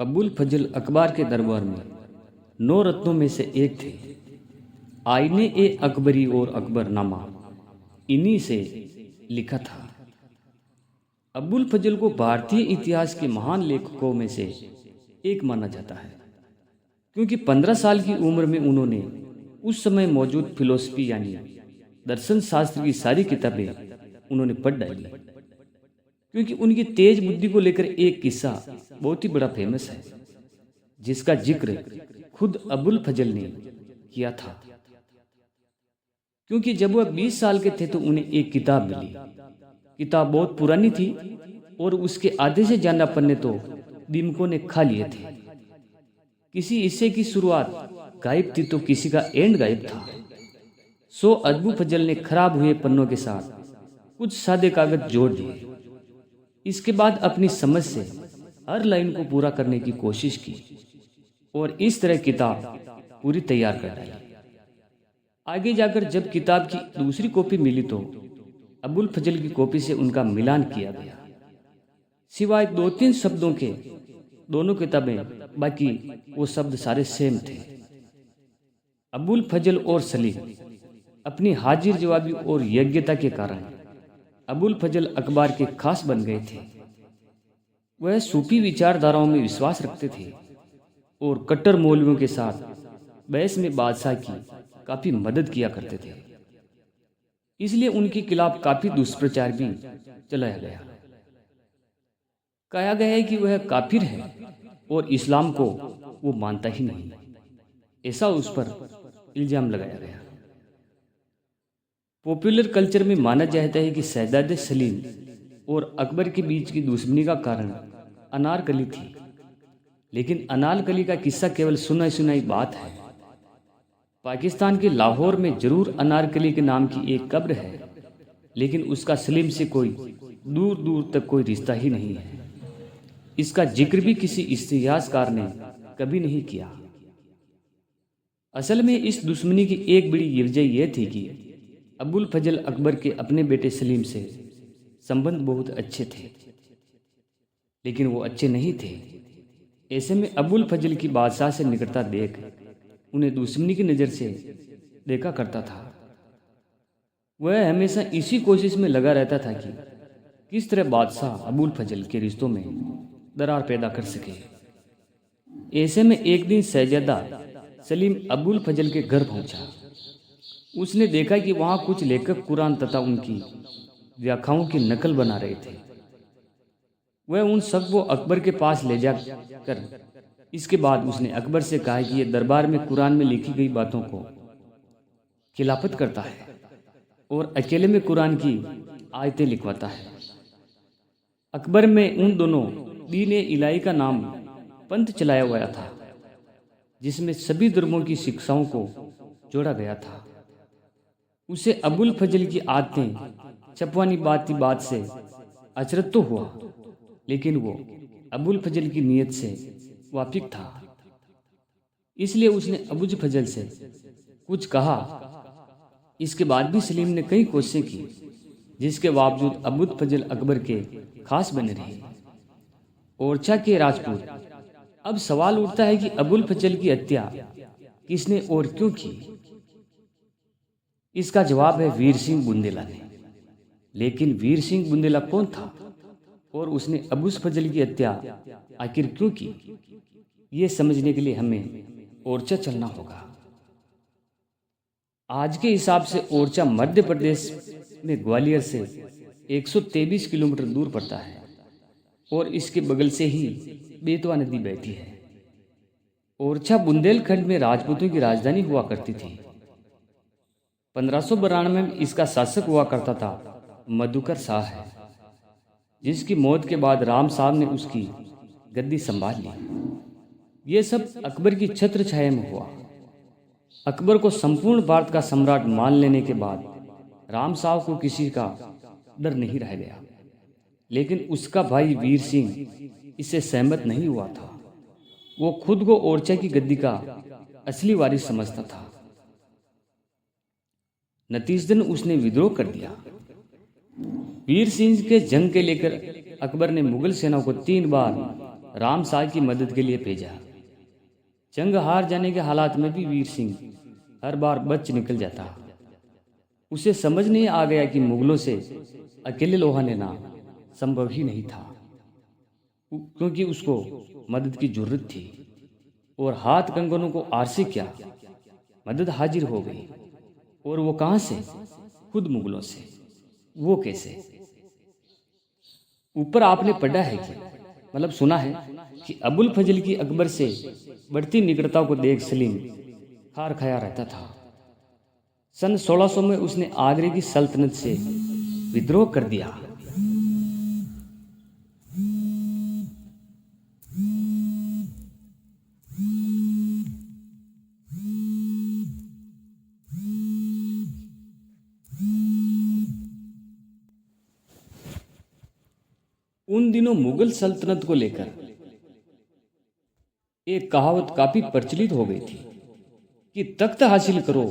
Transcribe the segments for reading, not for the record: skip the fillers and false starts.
अबुल फजल अकबर के दरबार में 9 रत्नों में से एक थे। आईने ए अकबरी और अकबरनामा इन्हीं से लिखा था। अबुल फजल को भारतीय इतिहास के महान लेखकों में से एक माना जाता है, क्योंकि 15 साल की उम्र में उन्होंने उस समय मौजूद फिलोसफी यानी दर्शन शास्त्र की सारी किताबें उन्होंने पढ़ डाली। क्योंकि उनकी तेज बुद्धि को लेकर एक किस्सा बहुत ही बड़ा फेमस है, जिसका जिक्र खुद अबुल फजल ने किया था। क्योंकि जब वह 20 साल के थे तो उन्हें एक किताब मिली। किताब बहुत पुरानी थी और उसके आधे से ज्यादा पन्ने तो दीमकों ने खा लिए थे। किसी हिस्से की शुरुआत गायब थी तो किसी का एंड गायब था। सो अबुल फजल ने खराब हुए पन्नों के साथ कुछ सादे कागज जोड़ दिए। इसके बाद अपनी समझ से हर लाइन को पूरा करने की कोशिश की और इस तरह किताब पूरी तैयार कर डाली। आगे जाकर जब किताब की दूसरी कॉपी मिली तो अबुल फजल की कॉपी से उनका मिलान किया गया। सिवाय 2-3 शब्दों के दोनों किताबें, बाकी वो शब्द सारे सेम थे। अबुल फजल और सलीम अपनी हाजिर जवाबी और योग्यता के कारण अबुल फजल अकबर के खास बन गए थे। वह सूफी विचारधाराओं में विश्वास रखते थे और कट्टर मौलवियों के साथ बहस में बादशाह की काफी मदद किया करते थे। इसलिए उनके खिलाफ काफी दुष्प्रचार भी चलाया गया। कहा गया है कि वह काफिर है और इस्लाम को वो मानता ही नहीं, ऐसा उस पर इल्जाम लगाया गया। पॉपुलर कल्चर में माना जाता है कि शहजादे सलीम और अकबर के बीच की दुश्मनी का कारण अनारकली थी, लेकिन अनारकली का किस्सा केवल सुनाई सुनाई बात है। पाकिस्तान के लाहौर में जरूर अनारकली के नाम की एक कब्र है, लेकिन उसका सलीम से कोई दूर दूर तक कोई रिश्ता ही नहीं है। इसका जिक्र भी किसी इतिहासकार ने कभी नहीं किया। असल में इस दुश्मनी की एक बड़ी वजह यह थी कि अबुल फजल अकबर के अपने बेटे सलीम से संबंध बहुत अच्छे थे, लेकिन वो अच्छे नहीं थे। ऐसे में अबुल फजल की बादशाह से निकटता देख उन्हें दुश्मनी की नज़र से देखा करता था। वह हमेशा इसी कोशिश में लगा रहता था कि किस तरह बादशाह अबुल फजल के रिश्तों में दरार पैदा कर सके। ऐसे में एक दिन शहजादा सलीम अबुल फजल के घर पहुंचा। उसने देखा कि वहां कुछ लेखक कुरान तथा उनकी व्याख्याओं की नकल बना रहे थे। वह उन सबको अकबर के पास ले जाकर इसके बाद उसने अकबर से कहा कि यह दरबार में कुरान में लिखी गई बातों को खिलाफत करता है और अकेले में कुरान की आयतें लिखवाता है। अकबर में उन दोनों दीन इलाही का नाम पंथ चलाया हुआ था, जिसमें सभी धर्मों की शिक्षाओं को जोड़ा गया था। उसे अबुल फजल की आदतें छपवानी बात से अचरज तो हुआ, लेकिन वो अबुल फजल की नीयत से वाकिफ था। इसलिए उसने अबुल फजल से कुछ कहा। इसके बाद भी सलीम ने कई कोशिशें की, जिसके बावजूद अबुल फजल अकबर के खास बने रहे। ओरछा के राजपूत, अब सवाल उठता है कि अबुल फजल की हत्या किसने और क्यों की। इसका जवाब है वीर सिंह बुंदेला ने। लेकिन वीर सिंह बुंदेला कौन था और उसने अबुल फजल की हत्या आखिर क्यों की, ये समझने के लिए हमें ओरछा चलना होगा। आज के हिसाब से ओरछा मध्य प्रदेश में ग्वालियर से 123 किलोमीटर दूर पड़ता है और इसके बगल से ही बेतवा नदी बहती है। ओरछा बुंदेलखंड में राजपूतों की राजधानी हुआ करती थी। 1592 में इसका शासक हुआ करता था मधुकर शाह है, जिसकी मौत के बाद राम साहब ने उसकी गद्दी संभाल ली। ये सब अकबर की छत्र छाया में हुआ। अकबर को संपूर्ण भारत का सम्राट मान लेने के बाद राम साहब को किसी का डर नहीं रह गया, लेकिन उसका भाई वीर सिंह इससे सहमत नहीं हुआ था। वो खुद को ओरछा की गद्दी का असली वारिस समझता था। नतीजतन उसने विद्रोह कर दिया। वीर सिंह के जंग के लेकर अकबर ने मुगल सेना को 3 बार राम शाह की मदद के लिए भेजा। जंग हार जाने के हालात में भी वीर सिंह हर बार बच निकल जाता। उसे समझ नहीं आ गया कि मुगलों से अकेले लोहा लेना संभव ही नहीं था, क्योंकि उसको मदद की जरूरत थी। और हाथ कंगनों को आरसी क्या, मदद हाजिर हो गई। और वो कहाँ से? खुद मुगलों से। वो कैसे? ऊपर आपने पढ़ा है कि मतलब सुना है कि अबुल फजल की अकबर से बढ़ती निकटता को देख सलीम खार खाया रहता था। सन 1600 में उसने आगरे की सल्तनत से विद्रोह कर दिया। उन दिनों मुगल सल्तनत को लेकर एक कहावत काफी प्रचलित हो गई थी कि तख्त हासिल करो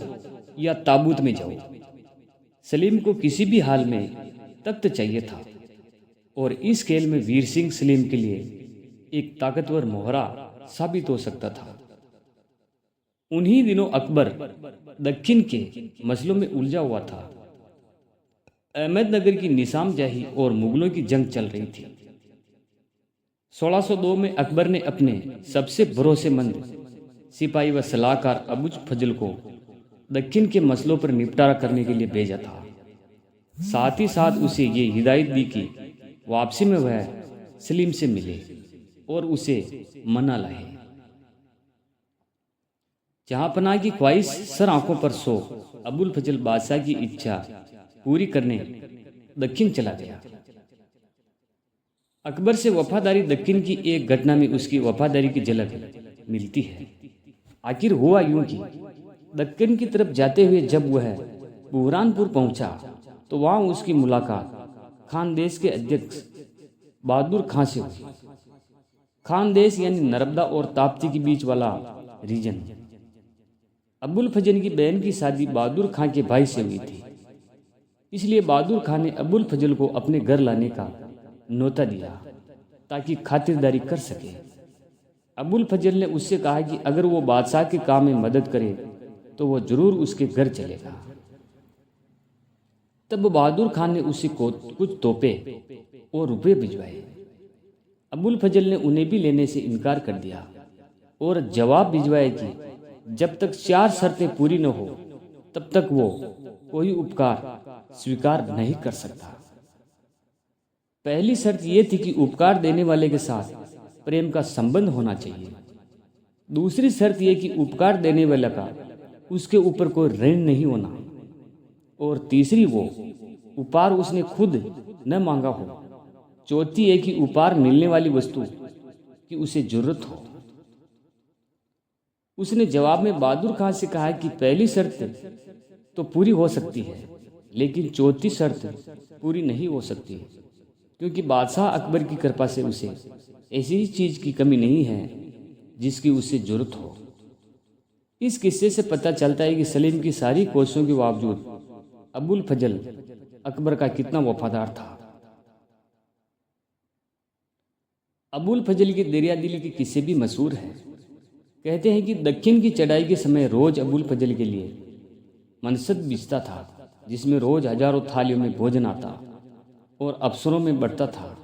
या ताबूत में जाओ। सलीम को किसी भी हाल में तख्त चाहिए था, और इस खेल में वीर सिंह सलीम के लिए एक ताकतवर मोहरा साबित हो सकता था। उन्हीं दिनों अकबर दक्षिण के मसलों में उलझा हुआ था। अहमदनगर की निजाम जाही और मुगलों की जंग चल रही थी। 1602 में अकबर ने अपने सबसे भरोसेमंद सिपाही व सलाहकार अबुल फजल को दक्षिण के मसलों पर निपटारा करने के लिए भेजा था। साथ ही साथ उसे ये हिदायत दी कि वापसी में वह सलीम से मिले और उसे मना लाए। जहां पनाह की ख्वाहिश सर आंखों पर सो अबुल फजल बादशाह की इच्छा पूरी करने दक्षिण चला गया। अकबर से वफादारी दक्षिण की एक घटना में उसकी वफादारी की झलक मिलती है। आखिर हुआ यूं कि दक्षिण की तरफ जाते हुए जब वह बुरहानपुर पहुंचा तो वहां उसकी मुलाकात खानदेश के अध्यक्ष बहादुर खां से हुई। खानदेश यानी नर्मदा और ताप्ती के बीच वाला रीजन। अबुल फजल की बहन की शादी बहादुर खां के भाई से हुई थी, इसलिए बहादुर खां ने अबुल फजल को अपने घर लाने का न्योता दिया ताकि खातिरदारी कर सके। अबुल फजल ने उससे कहा कि अगर वो बादशाह के काम में मदद करे तो वो जरूर उसके घर चलेगा। तब बहादुर खान ने उसे कुछ तोपे और रुपए भिजवाए। अबुल फजल ने उन्हें भी लेने से इनकार कर दिया और जवाब भिजवाया कि जब तक 4 शर्तें पूरी न हो तब तक वो कोई उपकार स्वीकार नहीं कर सकता। पहली शर्त यह थी कि उपकार देने वाले के साथ प्रेम का संबंध होना चाहिए। दूसरी शर्त यह कि उपकार देने वाला का उसके ऊपर कोई ऋण नहीं होना, और तीसरी वो उपहार उसने खुद न मांगा हो। चौथी है कि उपहार मिलने वाली वस्तु की उसे जरूरत हो। उसने जवाब में बहादुर खां से कहा कि पहली शर्त तो पूरी हो सकती है, लेकिन चौथी शर्त पूरी नहीं हो सकती, क्योंकि बादशाह अकबर की कृपा से उसे ऐसी चीज की कमी नहीं है जिसकी उसे जरूरत हो। इस किस्से से पता चलता है कि सलीम की सारी कोशिशों के बावजूद अबुल फजल अकबर का कितना वफादार था। अबुल फजल की दरियादिली के किस्से भी मशहूर हैं। कहते हैं कि दक्षिण की चढ़ाई के समय रोज अबुल फजल के लिए मनसब बिछता था, जिसमें रोज हजारों थालियों में भोजन आता और अफसरों में बढ़ता था।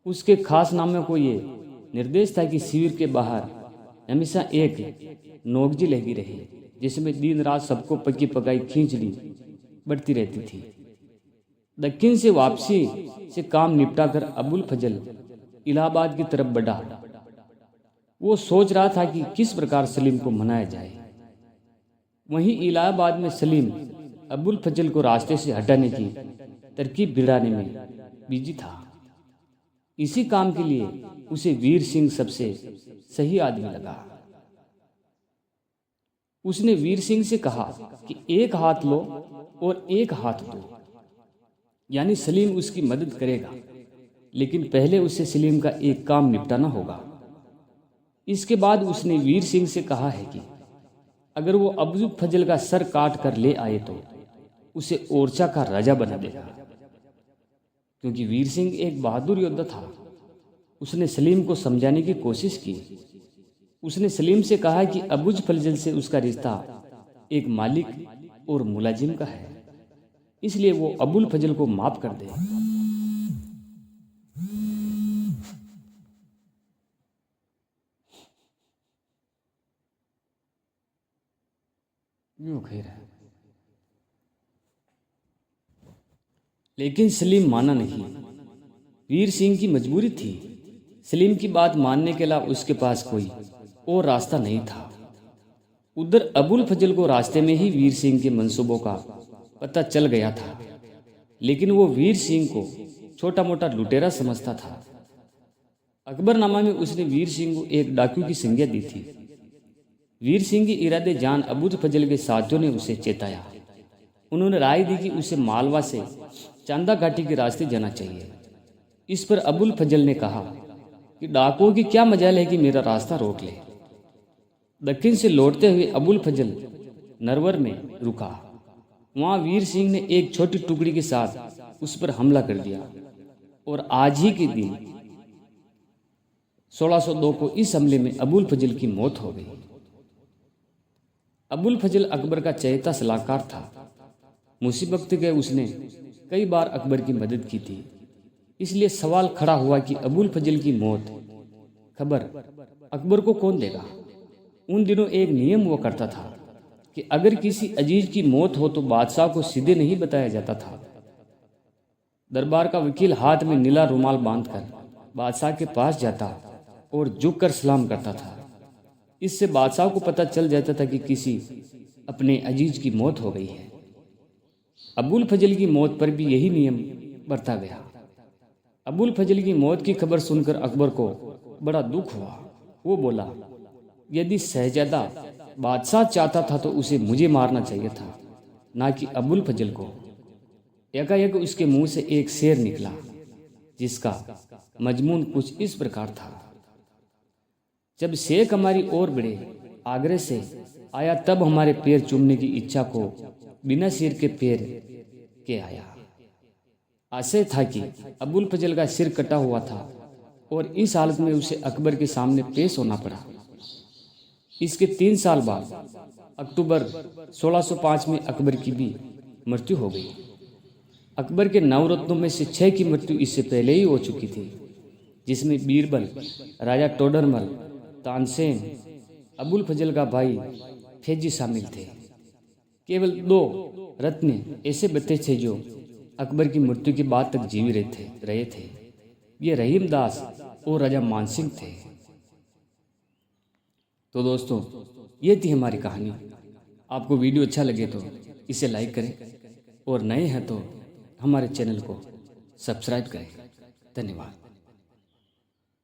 उसके खास नामों को ये निर्देश था कि शिविर के बाहर हमेशा एक नोकजी लगी रही, जिसमें दिन रात सबको पकी पकाई खींचड़ी बढ़ती रहती थी। दक्षिण से वापसी से काम निपटाकर अबुल फजल इलाहाबाद की तरफ बढ़ा। वो सोच रहा था कि किस प्रकार सलीम को मनाया जाए। वहीं इलाहाबाद में सलीम अबुल फजल को रास्ते से हटाने की तरकीब भिड़ाने में बिजी था। इसी काम के लिए उसे वीर सिंह सबसे सही आदमी लगा। उसने वीर सिंह से कहा कि एक हाथ लो और एक हाथ दो, यानी सलीम उसकी मदद करेगा, लेकिन पहले उसे सलीम का एक काम निपटाना होगा। इसके बाद उसने वीर सिंह से कहा है कि अगर वो अबुल फजल का सर काट कर ले आए तो उसे ओरछा का राजा बना देगा, क्योंकि वीर सिंह एक बहादुर योद्धा था। उसने सलीम को समझाने की कोशिश की। उसने सलीम से कहा कि अबुल फजल से उसका रिश्ता एक मालिक और मुलाजिम का है, इसलिए वो अबुल फजल को माफ कर दे। यूं खैर है, लेकिन सलीम माना नहीं। वीर सिंह की मजबूरी थी। सलीम की बात मानने के अलावा उसके पास कोई और रास्ता नहीं था। उधर अबुल फजल को रास्ते में ही वीर सिंह के मंसूबों का पता चल गया था, लेकिन वो वीर सिंह को छोटा मोटा लुटेरा समझता था। अकबरनामा में उसने वीर सिंह को एक डाकू की संज्ञा दी थी। वीर सिंह की इरादे जान अबुल फजल के साथियों ने उसे चेताया। उन्होंने राय दी कि उसे मालवा से चांदा घाटी के रास्ते जाना चाहिए। इस पर अबुल फजल ने कहा कि डाकुओं की क्या मजाल है कि मेरा रास्ता रोक ले। दक्षिण से लौटते हुए अबुल फजल नरवर में रुका। वहां वीर सिंह ने एक छोटी टुकड़ी के साथ उस पर हमला कर दिया और आज ही के दिन 1602 को इस हमले में अबुल फजल की मौत हो गई। अबुल फजल अकबर का चहेता सलाहकार था। मुसीबत के उसने कई बार अकबर की मदद की थी, इसलिए सवाल खड़ा हुआ कि अबुल फजल की मौत खबर अकबर को कौन देगा। उन दिनों एक नियम हुआ करता था कि अगर किसी अजीज की मौत हो तो बादशाह को सीधे नहीं बताया जाता था। दरबार का वकील हाथ में नीला रुमाल बांधकर बादशाह के पास जाता और झुककर सलाम करता था। इससे बादशाह को पता चल जाता था कि किसी अपने अजीज की मौत हो गई है। अबुल फजल की मौत पर भी यही नियम बरता गया। अबुल फजल की मौत की खबर सुनकर अकबर को बड़ा दुख हुआ। वो बोला, यदि शहजादा बादशाह चाहता था तो उसे मुझे मारना चाहिए था, ना कि अबुल फजल को। एकाएक उसके मुंह से एक शेर निकला, जिसका मजमून कुछ इस प्रकार था। जब शेख हमारी ओर बढ़े आगरे से आया, तब हमारे पैर चूमने की इच्छा को बिना सिर के पैर के आया। आशय था कि अबुल फजल का सिर कटा हुआ था और इस हालत में उसे अकबर के सामने पेश होना पड़ा। इसके 3 साल बाद अक्टूबर 1605 में अकबर की भी मृत्यु हो गई। अकबर के 9 रत्नों में से 6 की मृत्यु इससे पहले ही हो चुकी थी, जिसमें बीरबल, राजा टोडरमल, तानसेन, अबुल फजल का भाई फैजी शामिल थे। केवल 2 रत्न ऐसे बचे थे जो अकबर की मृत्यु के बाद तक जीवित रहे थे। ये रहीम दास और राजा मानसिंह थे। तो दोस्तों, ये थी हमारी कहानी। आपको वीडियो अच्छा लगे तो इसे लाइक करें और नए हैं तो हमारे चैनल को सब्सक्राइब करें। धन्यवाद।